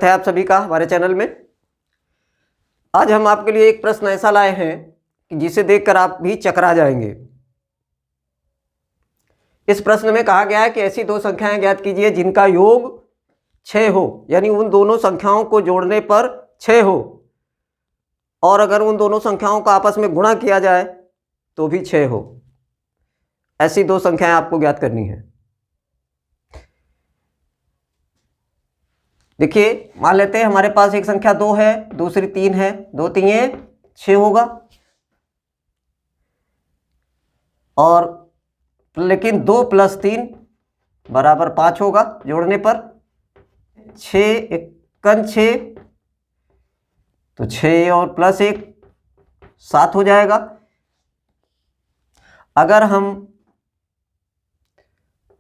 है आप सभी का हमारे चैनल में। आज हम आपके लिए एक प्रश्न ऐसा लाए हैं कि जिसे देखकर आप भी चकरा जाएंगे। इस प्रश्न में कहा गया है कि ऐसी दो संख्याएं ज्ञात कीजिए जिनका योग 6 हो, यानी उन दोनों संख्याओं को जोड़ने पर 6 हो और अगर उन दोनों संख्याओं का आपस में गुणा किया जाए तो भी 6 हो। ऐसी दो संख्याएं आपको ज्ञात करनी है। देखिए, मान लेते हैं हमारे पास एक संख्या 2 है, दूसरी 3 है, 2 3 6 होगा, और लेकिन 2 + 3 = 5 होगा। जोड़ने पर 6 × 6 तो 6 और +1 7 हो जाएगा। अगर हम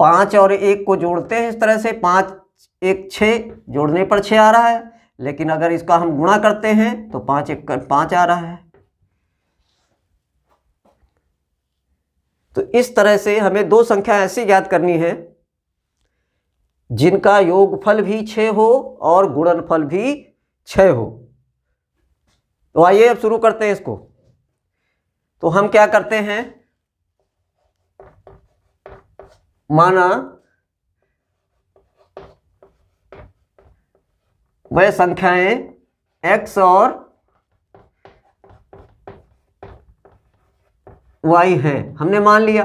5 और 1 को जोड़ते हैं इस तरह से, 5 1 6, जोड़ने पर 6 आ रहा है, लेकिन अगर इसका हम गुणा करते हैं तो 5 1 5 आ रहा है। तो इस तरह से हमें दो संख्या ऐसी ज्ञात करनी है जिनका योगफल भी 6 हो और गुणनफल भी 6 हो। तो आइए अब शुरू करते हैं इसको। तो हम क्या करते हैं, माना वह संख्याएं x और y हैं, हमने मान लिया।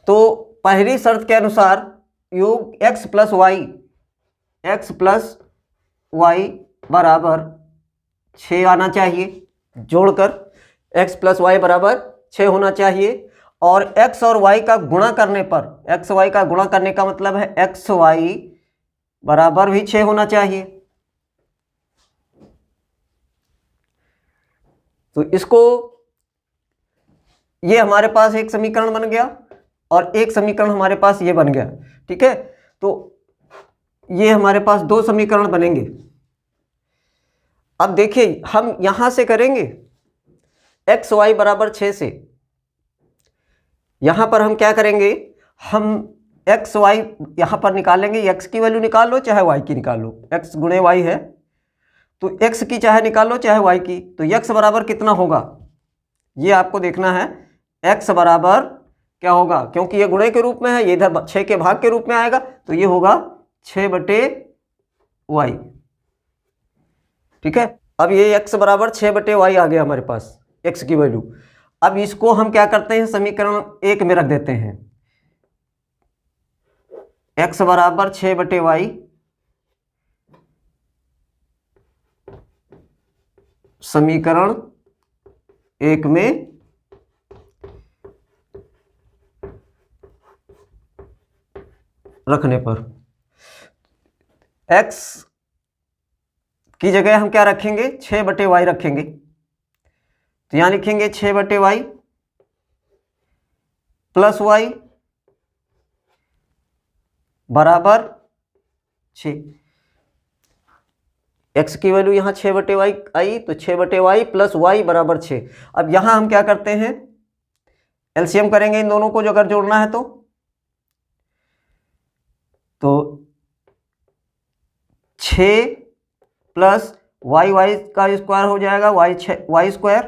तो पहली शर्त के अनुसार योग x + y बराबर 6 आना चाहिए। जोड़कर x + y बराबर 6 होना चाहिए। और x और y का गुणा करने पर, x y का गुणा करने का मतलब है x y बराबर भी 6 होना चाहिए। तो इसको, ये हमारे पास एक समीकरण बन गया और एक समीकरण हमारे पास ये बन गया। ठीक है, तो ये हमारे पास दो समीकरण बनेंगे। अब देखिए, हम यहां से करेंगे x y बराबर 6 से। यहां पर हम क्या करेंगे, हम x y यहां पर निकालेंगे। x की वैल्यू निकाल लो चाहे y की निकाल लो, x × y है तो x की चाहे निकाल लो चाहे y की। तो x बराबर कितना होगा ये आपको देखना है। x बराबर क्या होगा, क्योंकि ये गुणे के रूप में है, ये इधर 6 के भाग के रूप में आएगा, तो ये होगा 6/y। ठीक है, अब ये x बराबर 6/y आ गया हमारे पास, x की वैल्यू। अब इसको हम क्या करते हैं, समीकरण 1 में रख देते हैं। x बराबर 6/y समीकरण 1 में रखने पर x की जगह हम क्या रखेंगे, 6/y रखेंगे। तो यहां लिखेंगे 6/y + y बराबर 6। x की वैल्यू यहां 6/y आई, तो 6/y + y बराबर 6। अब यहां हम क्या करते हैं, एलसीएम करेंगे इन दोनों को जो अगर जोड़ना है तो 6 + y का स्क्वायर हो जाएगा, y²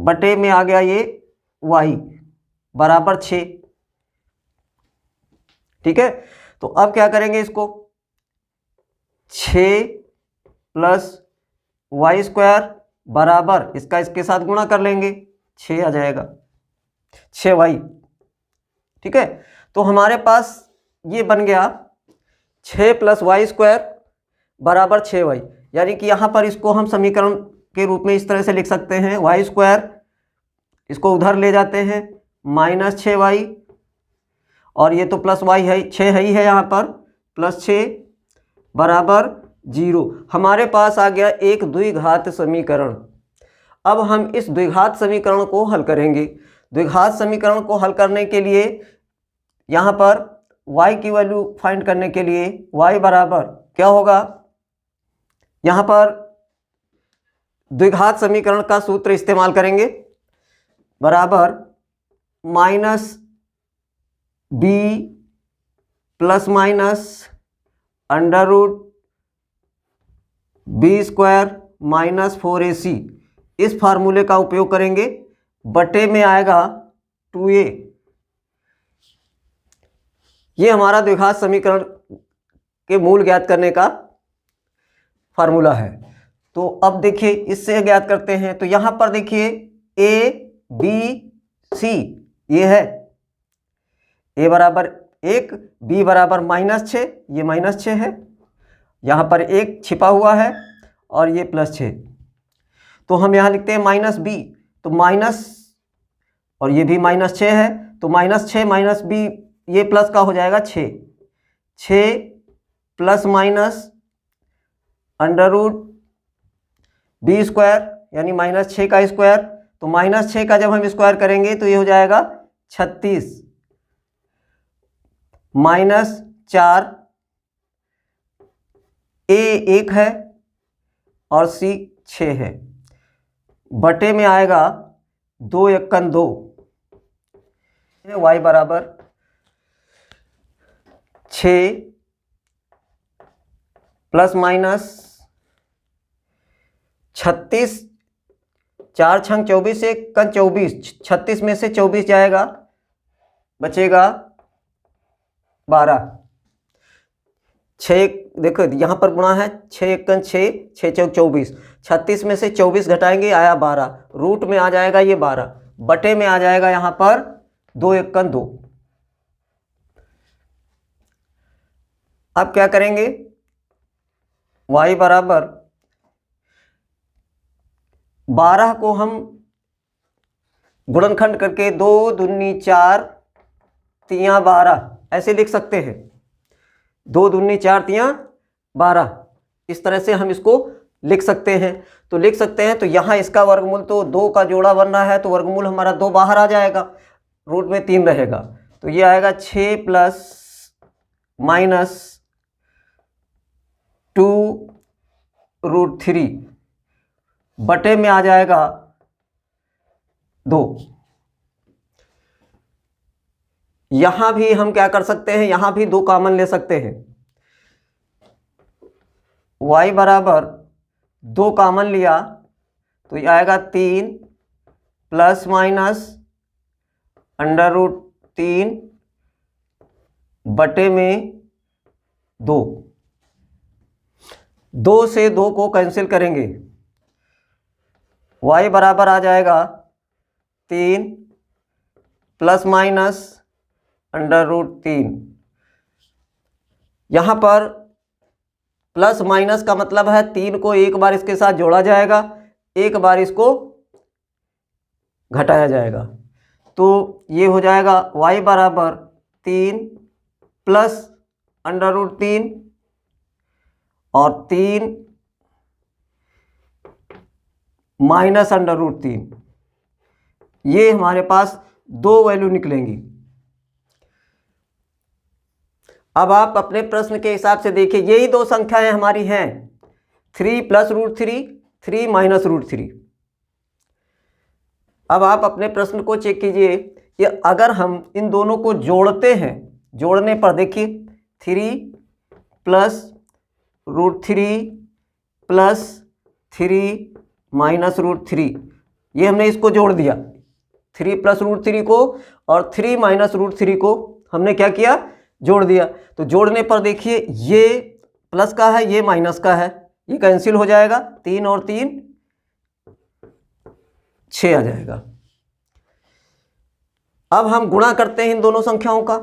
बटे में आ गया ये y बराबर 6। ठीक है, तो अब क्या करेंगे, इसको 6 + y² बराबर, इसका इसके साथ गुणा कर लेंगे, 6 आ जाएगा, 6y। ठीक है, तो हमारे पास ये बन गया 6 + y² बराबर 6y। यानी कि यहाँ पर इसको हम समीकरण के रूप में इस तरह से लिख सकते हैं, y², इसको उधर ले जाते हैं, -6y, और ये तो +y है, 6 है ही है यहाँ पर, +6 बराबर 0। हमारे पास आ गया एक द्विघात समीकरण। अब हम इस द्विघात समीकरण को हल करेंगे। द्विघात समीकरण को हल करने के लिए यहाँ पर y की वैल्यू फाइंड करने के लिए y बराबर क्या होगा, यहाँ पर द्विघात समीकरण का सूत्र इस्तेमाल करेंगे, बराबर -b plus minus under root B square minus 4ac, इस फार्मूले का उपयोग करेंगे। बटे में आएगा 2a। ये हमारा द्विघात समीकरण के मूल ज्ञात करने का फार्मूला है। तो अब देखिए इससे ज्ञात करते हैं। तो यहां पर देखिए a b c ये है, a बराबर 1, b बराबर -6, ये -6 है, यहां पर 1 छिपा हुआ है और ये +6। तो हम यहां लिखते हैं -b, तो माइनस, और ये भी -6 है, तो -6 - b ये प्लस का हो जाएगा 6 plus minus under root B square यानी -6 का स्क्वायर। तो -6 का जब हम स्क्वायर करेंगे तो ये हो जाएगा 36 -4, a 1 है और c 6 है, बटे में आएगा 2 × 2, y बराबर 6 प्लस माइनस 36, 4 × 24, 1 × 24, 36 में से 24 जाएगा, बचेगा 12। 6 देखो यहाँ पर गुणा है, 6 × 6, 6 × 24, 36 में से 24 घटाएंगे आया 12, रूट में आ जाएगा ये 12, बटे में आ जाएगा यहाँ पर 2 × 2। अब क्या करेंगे, y बराबर 12 को हम गुणनखंड करके 2 दूनी 4 तियां 12 ऐसे लिख सकते हैं। 2 दूनी 4 तियां 12, इस तरह से हम इसको लिख सकते हैं। तो लिख सकते हैं, तो यहाँ इसका वर्गमूल तो 2 का जोड़ा बन रहा है, तो वर्गमूल हमारा 2 बाहर आ जाएगा, रूट में 3 रहेगा। तो ये आएगा 6 प्लस माइनस 2√3 बटे में आ जाएगा 2। यहां भी हम क्या कर सकते हैं, यहां भी 2 कॉमन ले सकते हैं। y बराबर 2 कॉमन लिया तो ये आएगा 3 प्लस माइनस √3 बटे में 2। 2 से 2 को कैंसिल करेंगे, y बराबर आ जाएगा 3 प्लस माइनस √3। यहाँ पर प्लस माइनस का मतलब है 3 को एक बार इसके साथ जोड़ा जाएगा, एक बार इसको घटाया जाएगा। तो ये हो जाएगा y बराबर 3 प्लस √3 और 3 माइनस √3। ये हमारे पास 2 वैल्यू निकलेंगी। अब आप अपने प्रश्न के हिसाब से देखिए, यही 2 संख्याएं हमारी हैं, 3 प्लस √3, 3 माइनस √3। अब आप अपने प्रश्न को चेक कीजिए कि अगर हम इन दोनों को जोड़ते हैं, जोड़ने पर देखिए 3 प्लस √3 प्लस 3 माइनस √3, ये हमने इसको जोड़ दिया, 3 प्लस √3 को और 3 माइनस √3 को हमने क्या किया, जोड़ दिया। तो जोड़ने पर देखिए ये प्लस का है, ये माइनस का है, ये कैंसिल हो जाएगा, 3 और 3 6 आ जाएगा। अब हम गुणा करते हैं इन दोनों संख्याओं का,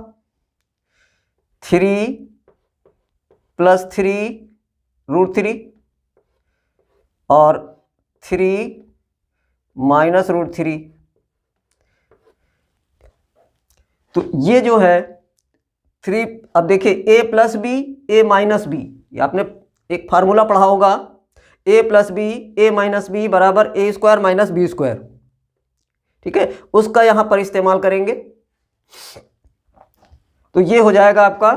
3 प्लस 3√3 और 3 माइनस √3। तो ये जो है 3, अब देखिए a plus B a minus B, ये आपने एक फार्मूला पढ़ा होगा, a plus B a minus B बराबर a square minus B square, ठीक है, उसका यहां पर इस्तेमाल करेंगे। तो ये हो जाएगा आपका,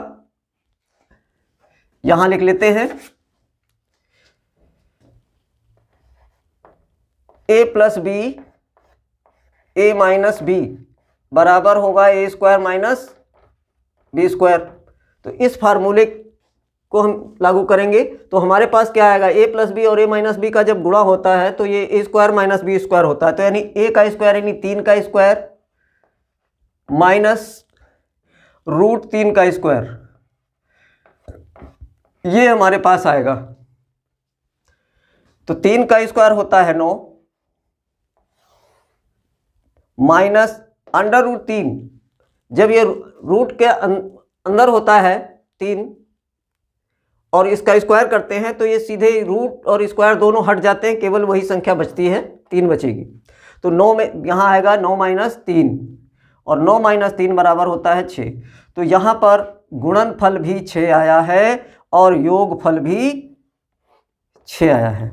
यहां लिख लेते हैं a plus B a minus B बराबर होगा a square minus B square. तो इस फार्मूले को हम लागू करेंगे तो हमारे पास क्या आएगा, a प्लस बी और a माइनस बी का जब गुणा होता है तो ये a square minus B square होता है, तो यानी a का स्क्वायर यानी 3 का स्क्वायर माइनस रूट 3 का स्क्वायर, ये हमारे पास आएगा। तो 3 का स्क्वायर होता है 9 माइनस अंडर रूट 3, जब ये रूट के अंदर होता है 3 और इसका स्क्वायर करते हैं तो ये सीधे रूट और स्क्वायर दोनों हट जाते हैं, केवल वही संख्या बचती है, 3 बचेगी। तो 9 में यहाँ आएगा 9 माइनस 3 और 9 माइनस 3 बराबर होता है 6। तो यहाँ पर गुणनफल भी 6 आया है और योगफल भी 6 आया है।